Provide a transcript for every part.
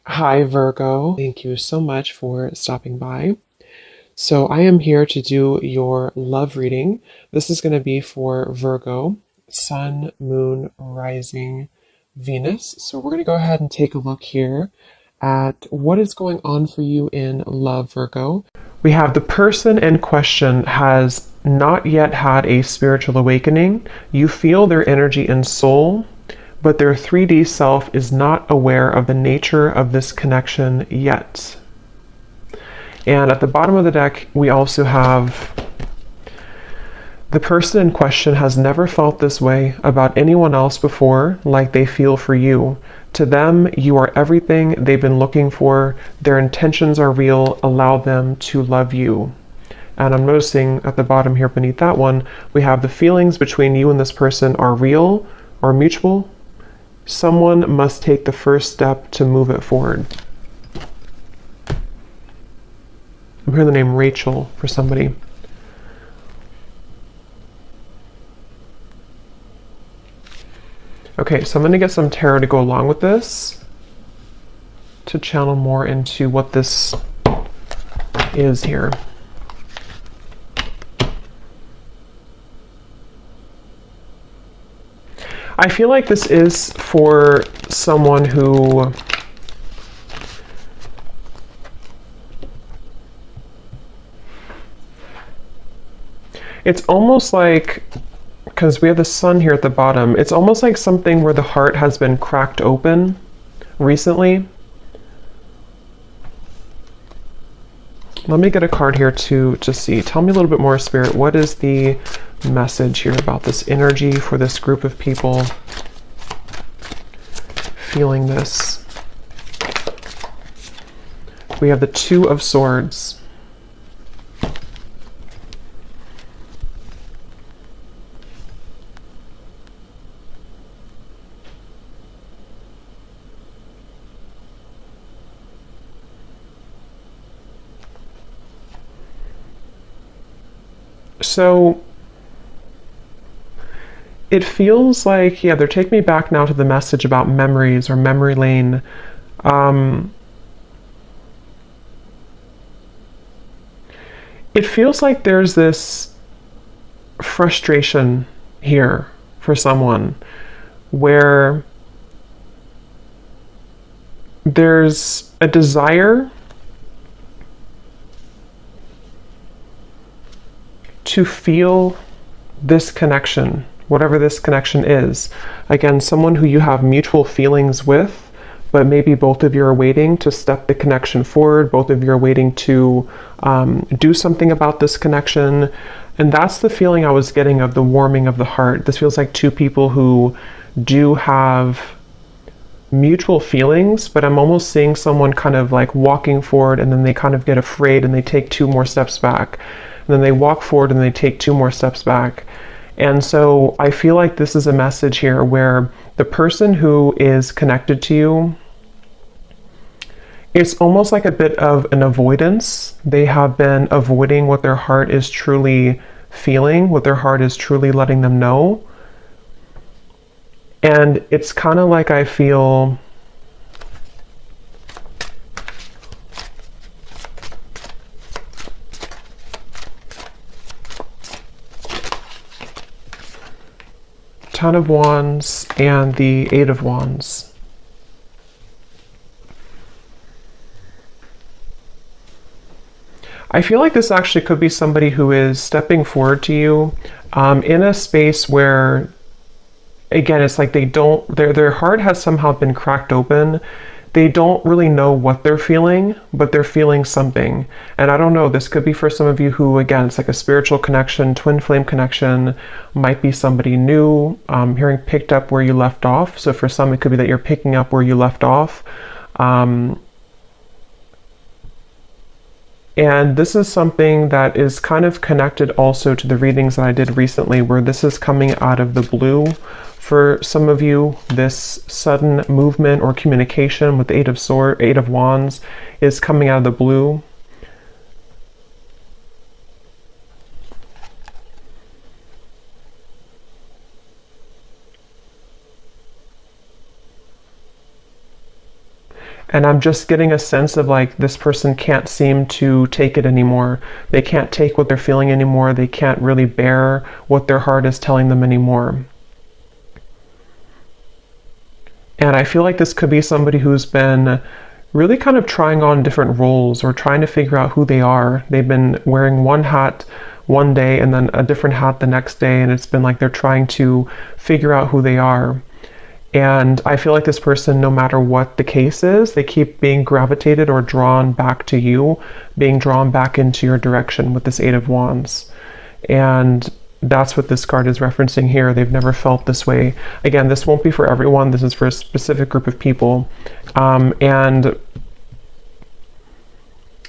Hi, Virgo. Thank you so much for stopping by. So, I am here to do your love reading. This is going to be for Virgo, Sun, Moon, Rising, Venus. So, we're going to go ahead and take a look here at what is going on for you in love, Virgo. We have the person in question has not yet had a spiritual awakening. You feel their energy and soul, but their 3D self is not aware of the nature of this connection yet. And at the bottom of the deck, we also have the person in question has never felt this way about anyone else before, like they feel for you. To them, you are everything they've been looking for. Their intentions are real. Allow them to love you. And I'm noticing at the bottom here beneath that one, we have the feelings between you and this person are real or mutual. Someone must take the first step to move it forward. I'm hearing the name Rachel for somebody. Okay, so I'm going to get some tarot to go along with this to channel more into what this is here. I feel like this is for someone who it's almost like, because we have the sun here at the bottom, it's almost like something where the heart has been cracked open recently. Let me get a card here to see. Tell me a little bit more, Spirit. What is the message here about this energy for this group of people feeling this? We have the Two of Swords. So it feels like, yeah, they're taking me back now to the message about memories or memory lane. It feels like there's this frustration here for someone where there's a desire to feel this connection, whatever this connection is. Again, someone who you have mutual feelings with, but maybe both of you are waiting to step the connection forward. Both of you are waiting to do something about this connection. And that's the feeling I was getting of the warming of the heart. This feels like two people who do have mutual feelings, but I'm almost seeing someone kind of like walking forward and then they kind of get afraid and they take two more steps back. And then they walk forward and they take two more steps back. And so I feel like this is a message here where the person who is connected to you, it's almost like a bit of an avoidance. They have been avoiding what their heart is truly feeling, what their heart is truly letting them know. And it's kind of like I feel Ten of Wands and the Eight of Wands. I feel like this actually could be somebody who is stepping forward to you in a space where, again, it's like they don't, their heart has somehow been cracked open. They don't really know what they're feeling, but they're feeling something. And I don't know, this could be for some of you who, again, it's like a spiritual connection, twin flame connection, might be somebody new, hearing picked up where you left off. So for some, it could be that you're picking up where you left off. And this is something that is kind of connected also to the readings that I did recently, where this is coming out of the blue. For some of you, this sudden movement or communication with the Eight of Wands is coming out of the blue. And I'm just getting a sense of like this person can't seem to take it anymore. They can't take what they're feeling anymore. They can't really bear what their heart is telling them anymore. And I feel like this could be somebody who's been really kind of trying on different roles or trying to figure out who they are. They've been wearing one hat one day and then a different hat the next day, and it's been like they're trying to figure out who they are. And I feel like this person, no matter what the case is, they keep being gravitated or drawn back to you, being drawn back into your direction with this Eight of Wands. And that's what this card is referencing here. They've never felt this way. Again, this won't be for everyone. This is for a specific group of people. And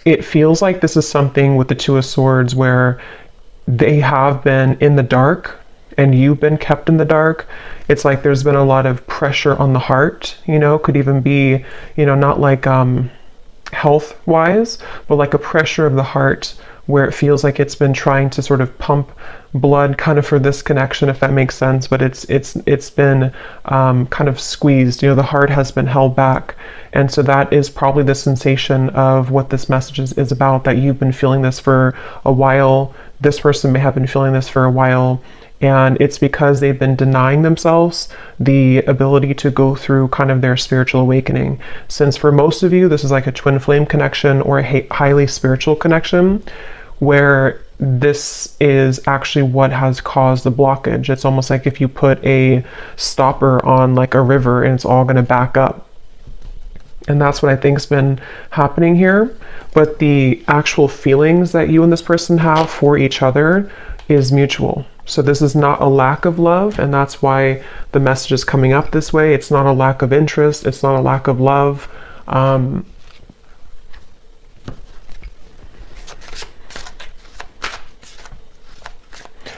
it feels like this is something with the Two of Swords where they have been in the dark and you've been kept in the dark. It's like there's been a lot of pressure on the heart, you know, could even be, you know, not like health wise, but like a pressure of the heart where it feels like it's been trying to sort of pump blood kind of for this connection, if that makes sense, but it's been kind of squeezed, you know, the heart has been held back. And so that is probably the sensation of what this message is about, that you've been feeling this for a while. This person may have been feeling this for a while, and it's because they've been denying themselves the ability to go through kind of their spiritual awakening. Since for most of you, this is like a twin flame connection or a highly spiritual connection, where this is actually what has caused the blockage. It's almost like if you put a stopper on like a river and it's all going to back up. And that's what I think's been happening here. But the actual feelings that you and this person have for each other is mutual. So this is not a lack of love, and that's why the message is coming up this way. It's not a lack of interest. It's not a lack of love. And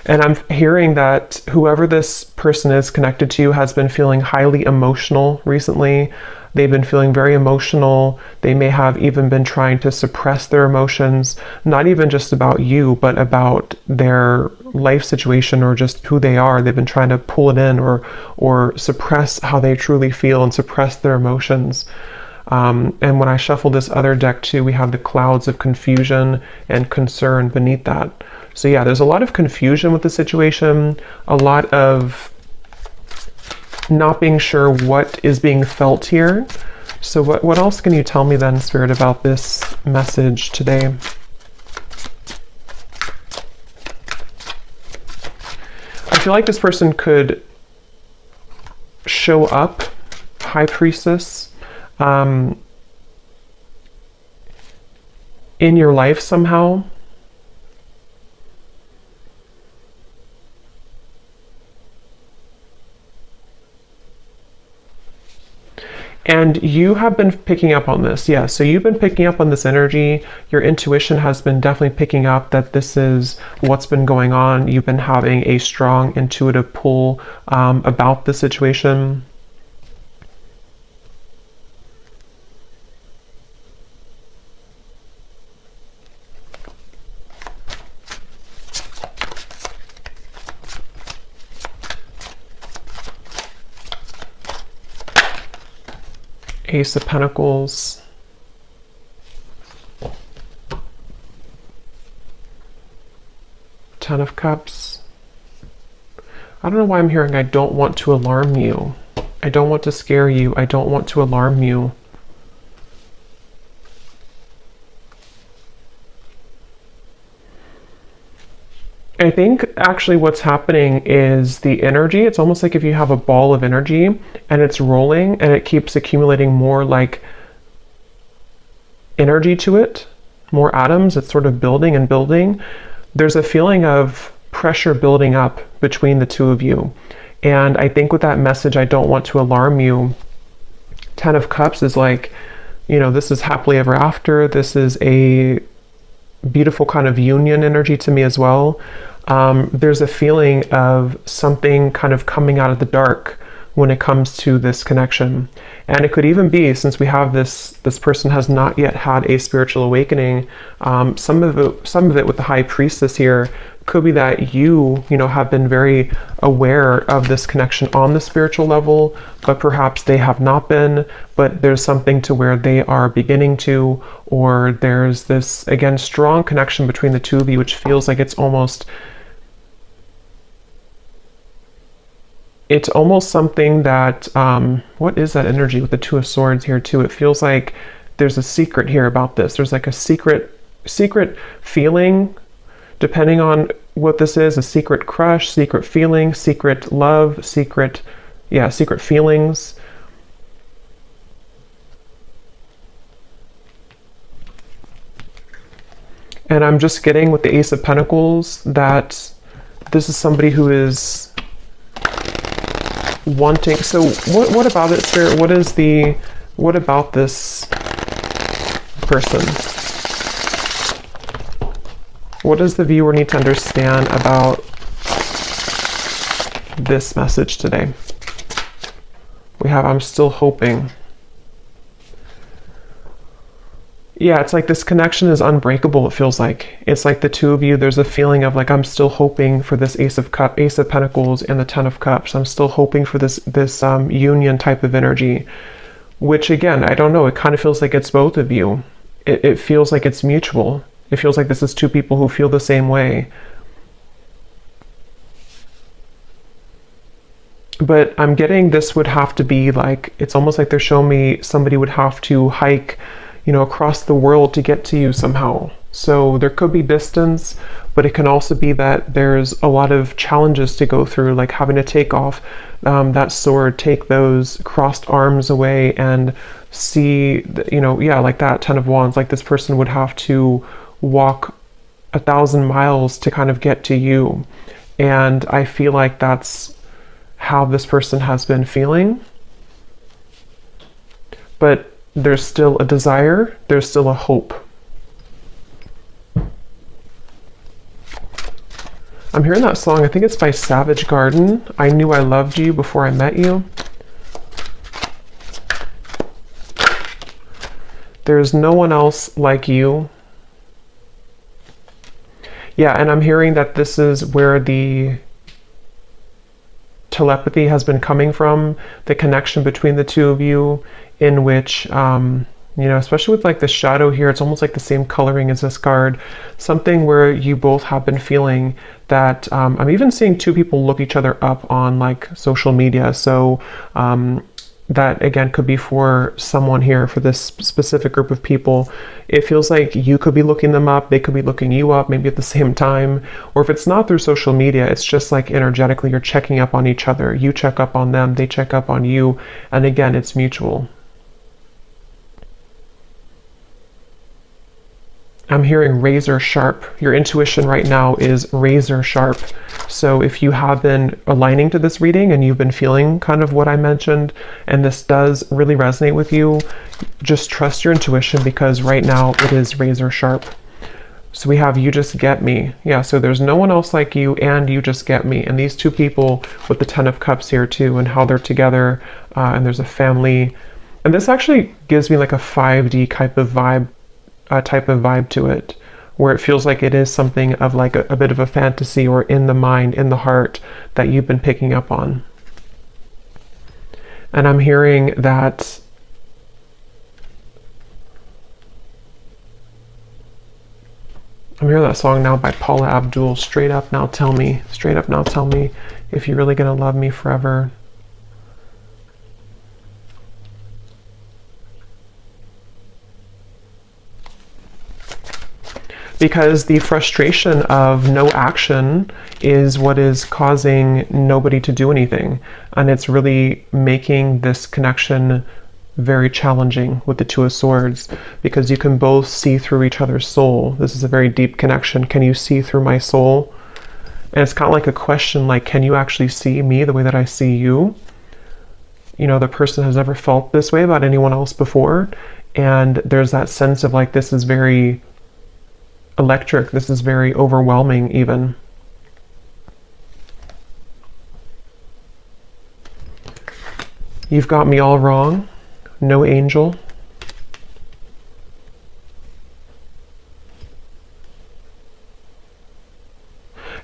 I'm hearing that whoever this person is connected to has been feeling highly emotional recently. They've been feeling very emotional. They may have even been trying to suppress their emotions, not even just about you, but about their life situation or just who they are. They've been trying to pull it in or suppress how they truly feel and suppress their emotions. And when I shuffle this other deck too, we have the clouds of confusion and concern beneath that. So yeah, there's a lot of confusion with the situation, a lot of not being sure what is being felt here. So what else can you tell me then, Spirit, about this message today? I feel like this person could show up, High Priestess, in your life somehow. And you have been picking up on this, yeah. So you've been picking up on this energy. Your intuition has been definitely picking up that this is what's been going on. You've been having a strong intuitive pull about the situation. Ace of Pentacles. Ten of Cups. I don't know why I'm hearing I don't want to alarm you. I don't want to scare you. I don't want to alarm you. I think actually what's happening is the energy, it's almost like if you have a ball of energy and it's rolling and it keeps accumulating more like energy to it, more atoms, it's sort of building and building. There's a feeling of pressure building up between the two of you. And I think with that message, I don't want to alarm you. Ten of Cups is like, you know, this is happily ever after. This is a beautiful kind of union energy to me as well. There's a feeling of something kind of coming out of the dark when it comes to this connection. And it could even be, since we have this person has not yet had a spiritual awakening, some of it with the High Priestess here could be that you know, have been very aware of this connection on the spiritual level, but perhaps they have not been, but there's something to where they are beginning to, or there's this, again, strong connection between the two of you, which feels like it's almost something that, what is that energy with the Two of Swords here too? It feels like there's a secret here about this. There's like a secret feeling, depending on what this is, a secret crush, secret feeling, secret love, secret feelings. And I'm just getting with the Ace of Pentacles that this is somebody who is wanting. So what about it, Spirit? What about this person? What does the viewer need to understand about this message today? We have, I'm still hoping. Yeah, it's like this connection is unbreakable, it feels like. It's like the two of you, there's a feeling of like, I'm still hoping for this Ace of Pentacles and the Ten of Cups. I'm still hoping for this union type of energy, which again, I don't know, it kind of feels like it's both of you. It feels like it's mutual. It feels like this is two people who feel the same way. But I'm getting this would have to be like, it's almost like they're showing me somebody would have to hike, you know, across the world to get to you somehow. So there could be distance, but it can also be that there's a lot of challenges to go through, like having to take off that sword, take those crossed arms away and see, you know, yeah, like that Ten of Wands, like this person would have to walk 1,000 miles to kind of get to you. And I feel like that's how this person has been feeling. But there's still a desire, there's still a hope. I'm hearing that song, I think it's by Savage Garden, I Knew I Loved You Before I Met You. There's no one else like you. Yeah, and I'm hearing that this is where the telepathy has been coming from, the connection between the two of you, in which, you know, especially with like the shadow here, it's almost like the same coloring as this card, something where you both have been feeling that, I'm even seeing two people look each other up on like social media. So that again could be for someone here, for this specific group of people. It feels like you could be looking them up, they could be looking you up maybe at the same time, or if it's not through social media, it's just like energetically you're checking up on each other. You check up on them, they check up on you, and again, it's mutual. I'm hearing razor sharp. Your intuition right now is razor sharp. So if you have been aligning to this reading and you've been feeling kind of what I mentioned, and this does really resonate with you, just trust your intuition, because right now it is razor sharp. So we have You Just Get Me. Yeah, so there's no one else like you, and you just get me. And these two people with the Ten of Cups here too, and how they're together, and there's a family. And this actually gives me like a 5D type of vibe to it, where it feels like it is something of like a bit of a fantasy, or in the mind, in the heart, that you've been picking up on. And I'm hearing that song now by Paula Abdul, Straight Up Now Tell Me, Straight Up Now Tell Me If You're Really Gonna Love Me Forever. Because the frustration of no action is what is causing nobody to do anything. And it's really making this connection very challenging with the Two of Swords, because you can both see through each other's soul. This is a very deep connection. Can you see through my soul? And it's kind of like a question, like, can you actually see me the way that I see you? You know, the person has never felt this way about anyone else before. And there's that sense of like, this is very electric, this is very overwhelming even. You've got me all wrong, no angel.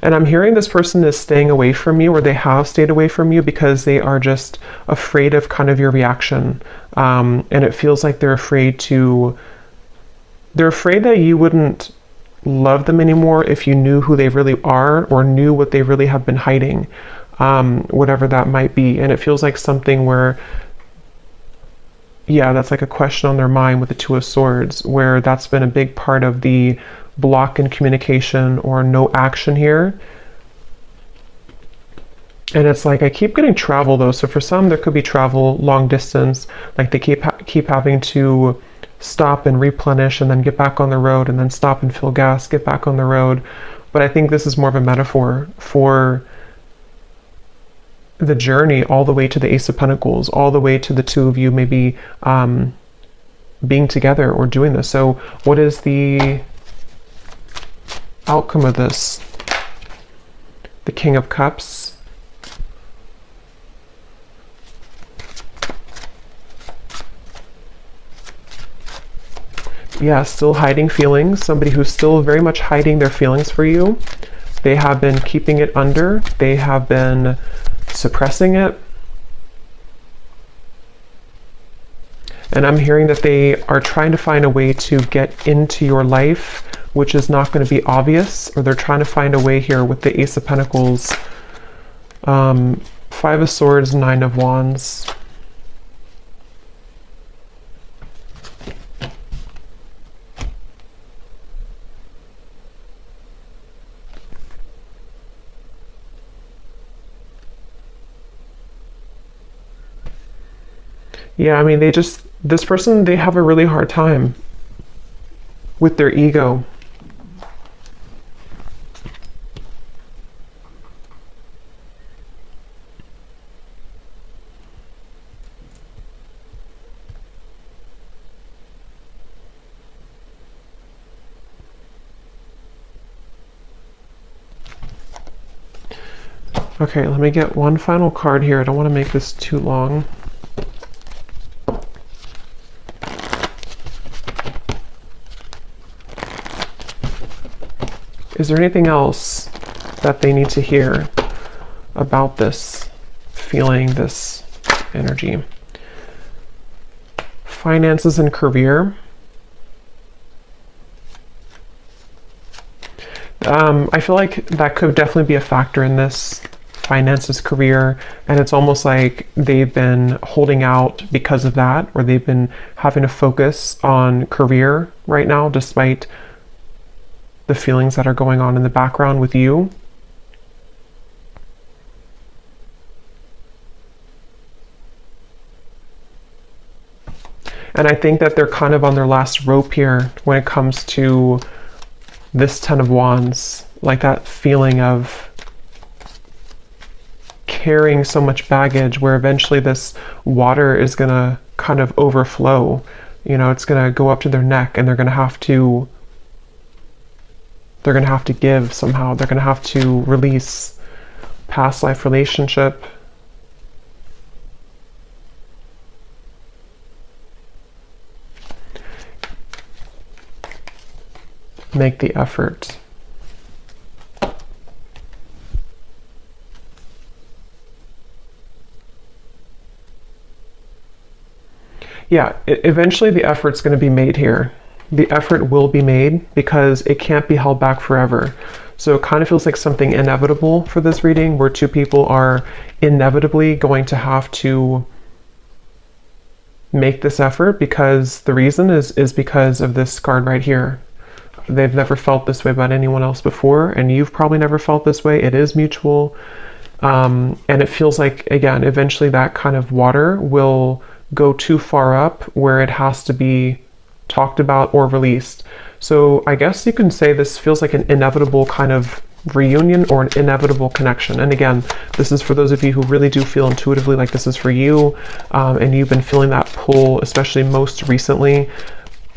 And I'm hearing this person is staying away from you, or they have stayed away from you because they are just afraid of kind of your reaction. And it feels like they're afraid that you wouldn't love them anymore if you knew who they really are, or knew what they really have been hiding, whatever that might be. And it feels like something where, yeah, that's like a question on their mind with the Two of Swords, where that's been a big part of the block in communication or no action here. And it's like, I keep getting travel though. So for some, there could be travel long distance, like they keep having to stop and replenish and then get back on the road, and then stop and fill gas, get back on the road. But I think this is more of a metaphor for the journey all the way to the Ace of Pentacles, all the way to the two of you maybe being together or doing this. So what is the outcome of this? The King of Cups. Yeah, still hiding feelings. Somebody who's still very much hiding their feelings for you. They have been keeping it under. They have been suppressing it. And I'm hearing that they are trying to find a way to get into your life, which is not going to be obvious, or they're trying to find a way here with the Ace of Pentacles, Five of Swords, Nine of Wands. Yeah, I mean, this person, they have a really hard time with their ego. Okay, let me get one final card here. I don't want to make this too long. Is there anything else that they need to hear about this feeling, this energy? Finances and career. I feel like that could definitely be a factor in this. Finances, career, and it's almost like they've been holding out because of that, or they've been having to focus on career right now, despite the feelings that are going on in the background with you. And I think that they're kind of on their last rope here when it comes to this Ten of Wands, like that feeling of carrying so much baggage, where eventually this water is going to kind of overflow. You know, it's going to go up to their neck, and they're going to have to give somehow. They're going to have to release past life relationship. Make the effort. Yeah, eventually the effort's going to be made here. The effort will be made because it can't be held back forever. So it kind of feels like something inevitable for this reading, where two people are inevitably going to have to make this effort, because the reason is because of this card right here. They've never felt this way about anyone else before, and you've probably never felt this way. It is mutual. And it feels like, again, eventually that kind of water will go too far up where it has to be talked about or released. So I guess you can say this feels like an inevitable kind of reunion, or an inevitable connection. And again, this is for those of you who really do feel intuitively like this is for you, and you've been feeling that pull, especially most recently,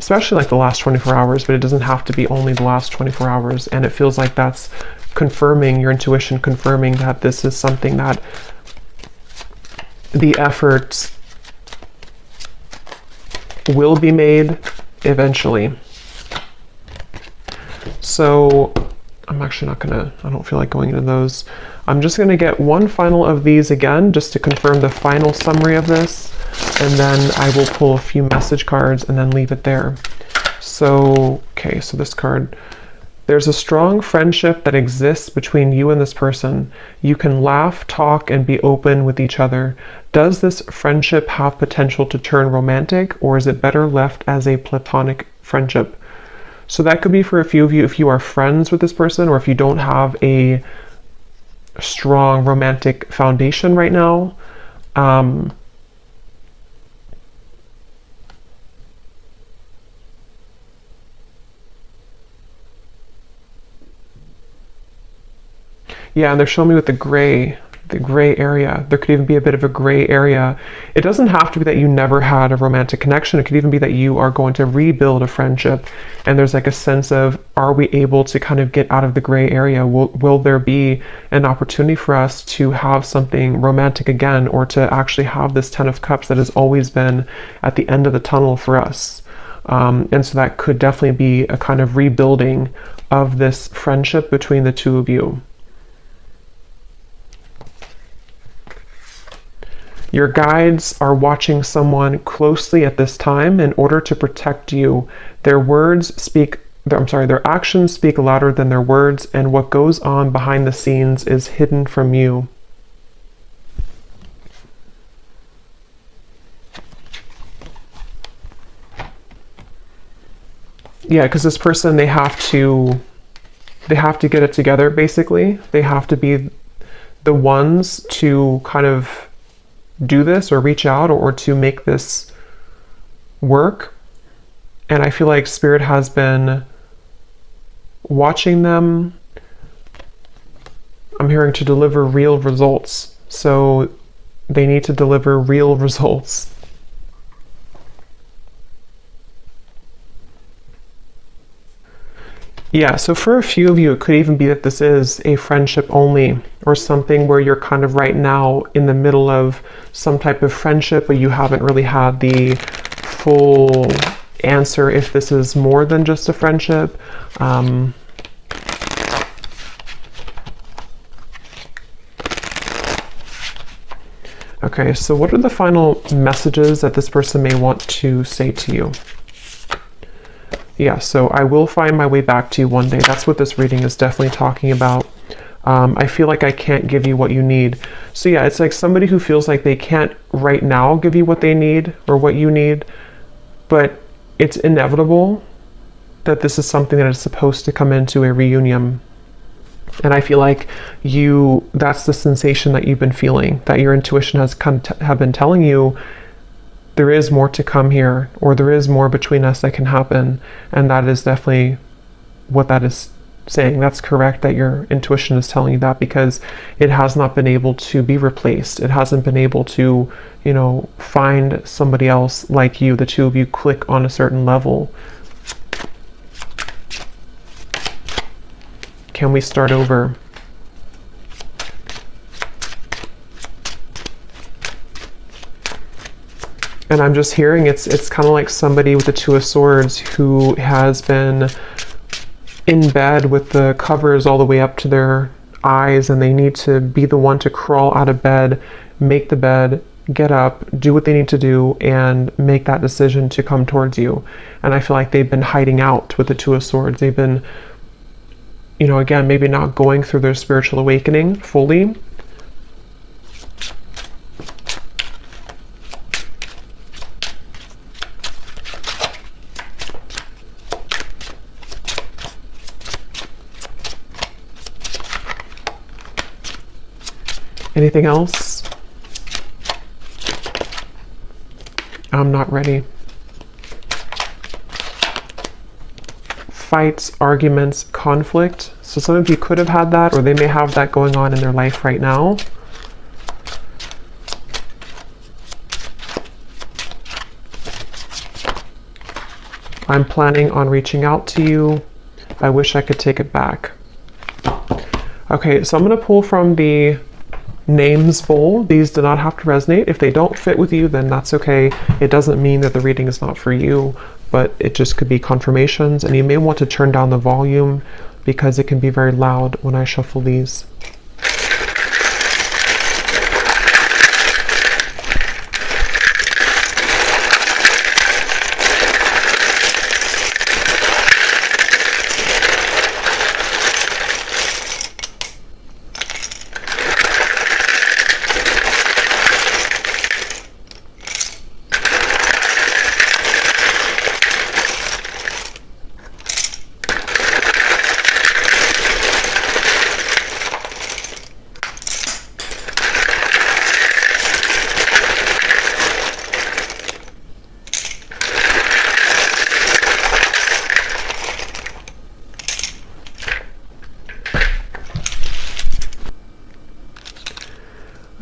especially like the last 24 hours, but it doesn't have to be only the last 24 hours. And it feels like that's confirming your intuition, confirming that this is something that the effort will be made eventually. So I'm actually not gonna, I don't feel like going into those. I'm just gonna get one final of these again, just to confirm the final summary of this. And then I will pull a few message cards and then leave it there. So, okay, so this card. There's a strong friendship that exists between you and this person. You can laugh, talk, and be open with each other. Does this friendship have potential to turn romantic, or is it better left as a platonic friendship? So that could be for a few of you if you are friends with this person, or if you don't have a strong romantic foundation right now. Yeah, and they're showing me with the gray area. There could even be a bit of a gray area. It doesn't have to be that you never had a romantic connection. It could even be that you are going to rebuild a friendship. And there's like a sense of, are we able to kind of get out of the gray area? Will there be an opportunity for us to have something romantic again, or to actually have this Ten of Cups that has always been at the end of the tunnel for us? And so that could definitely be a kind of rebuilding of this friendship between the two of you. Your guides are watching someone closely at this time in order to protect you. Their actions speak louder than their words, and what goes on behind the scenes is hidden from you. Yeah, because this person, they have to get it together, basically. They have to be the ones to kind of do this, or reach out, or to make this work. And I feel like Spirit has been watching them. I'm hearing to deliver real results. So they need to deliver real results. Yeah, so for a few of you, it could even be that this is a friendship only, or something where you're kind of right now in the middle of some type of friendship, but you haven't really had the full answer if this is more than just a friendship. Okay, so what are the final messages that this person may want to say to you? Yeah, so I will find my way back to you one day. That's what this reading is definitely talking about. I feel like I can't give you what you need. So yeah, it's like somebody who feels like they can't right now give you what they need or what you need, but it's inevitable that this is something that is supposed to come into a reunion. And I feel like that's the sensation that you've been feeling, that your intuition has have been telling you there is more to come here, or there is more between us that can happen. And that is definitely what that is saying. That's correct that your intuition is telling you that, because it has not been able to be replaced. It hasn't been able to, find somebody else like you. The two of you click on a certain level. Can we start over? And I'm just hearing it's kind of like somebody with the Two of Swords who has been in bed with the covers all the way up to their eyes, and they need to be the one to crawl out of bed, make the bed, get up, do what they need to do, and make that decision to come towards you. And I feel like they've been hiding out with the Two of Swords. They've been, again, maybe not going through their spiritual awakening fully. Anything else? I'm not ready. Fights, arguments, conflict. So some of you could have had that, or they may have that going on in their life right now. I'm planning on reaching out to you. I wish I could take it back. Okay, so I'm going to pull from the names bowl. These do not have to resonate. If they don't fit with you, then that's okay. It doesn't mean that the reading is not for you, but it just could be confirmations, and you may want to turn down the volume because it can be very loud when I shuffle these.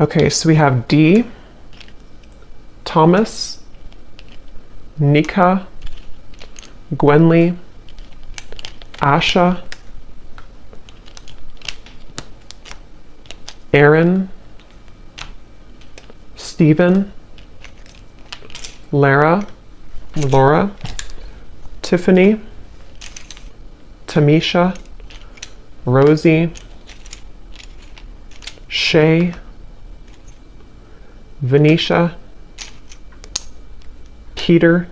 Okay, so we have D, Thomas, Nika, Gwenly, Asha, Aaron, Stephen, Laura, Tiffany, Tamisha, Rosie, Shay, Venetia, Peter,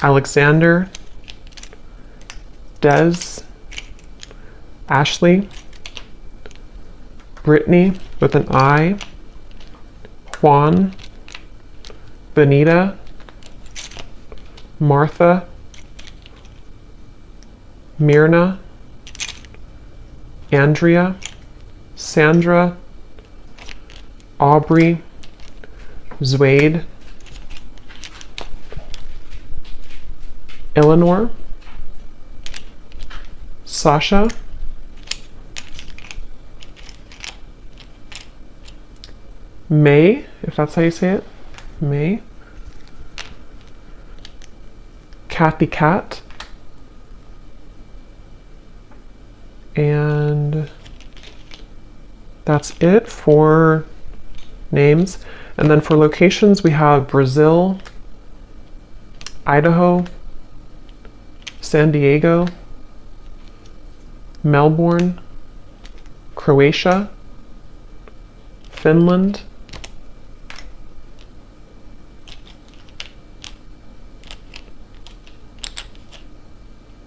Alexander, Des, Ashley, Brittany with an I, Juan, Benita, Martha, Myrna, Andrea, Sandra, Aubrey, Zwade, Eleanor, Sasha, May, if that's how you say it, May, Kathy Cat, and that's it for names. And then for locations, we have Brazil, Idaho, San Diego, Melbourne, Croatia, Finland,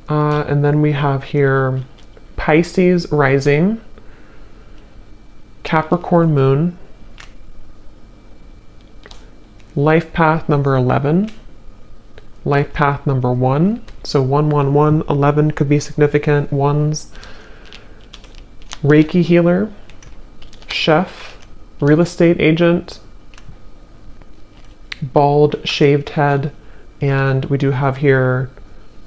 and then we have here Pisces rising, Capricorn moon, life path number 11, life path number 1, so 111, 11 could be significant ones, Reiki healer, chef, real estate agent, bald shaved head, and we do have here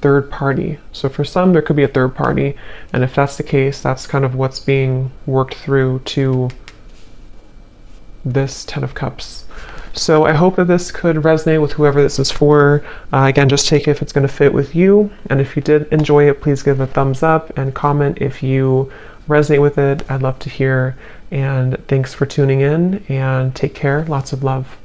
third party. So for some there could be a third party, and if that's the case, that's kind of what's being worked through to this 10 of Cups. So I hope that this could resonate with whoever this is for. Again, just take it if it's going to fit with you, and if you did enjoy it, please give a thumbs up and comment if you resonate with it. I'd love to hear, and thanks for tuning in, and take care. Lots of love.